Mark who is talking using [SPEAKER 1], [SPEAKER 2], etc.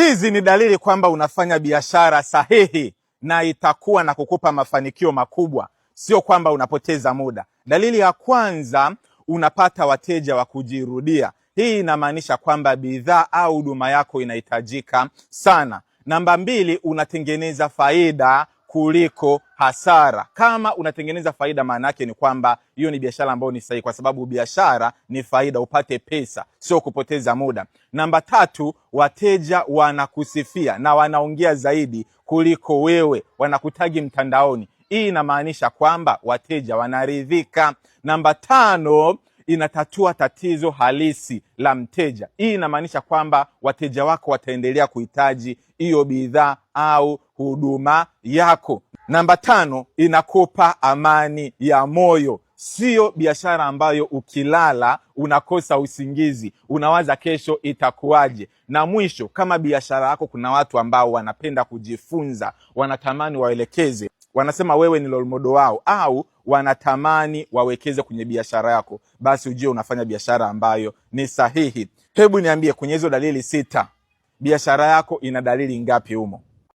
[SPEAKER 1] Hizi ni dalili kwamba unafanya biashara sahihi na itakuwa na kukupa mafanikio makubwa, sio kwamba unapoteza muda. Dalili ya kwanza, unapata wateja wa kujirudia. Hii inamaanisha kwamba bidhaa au huduma yako inahitajika sana. Namba 2, unatengeneza faida kuliko hasara. Kama unatengeneza faida, maana yake ni kwamba hiyo ni biashara ambayo ni sahihi, kwa sababu biashara ni faida, upate pesa, sio kupoteza muda. Namba 3, wateja wanakusifia na wanaongea zaidi kuliko wewe, wanakutagi mtandaoni. Hii inamaanisha kwamba wateja wanaridhika. Namba 5, inatatua tatizo halisi la mteja. Hii inamaanisha kwamba wateja wako wataendelea kuhitaji hiyo bidhaa au huduma yako. Namba 5, inakupa amani ya moyo. Sio biashara ambayo ukilala unakosa usingizi, unawaza kesho itakuwaje. Na mwisho, kama biashara yako kuna watu ambao wanapenda kujifunza, wanatamani waelekeze, wanasema wewe ni role model wao, au wanatamani wawekeze kwenye biashara yako, basi ujue unafanya biashara ambayo ni sahihi. Hebu niambie, kwenye hizo dalili 6, biashara yako ina dalili ngapi humo?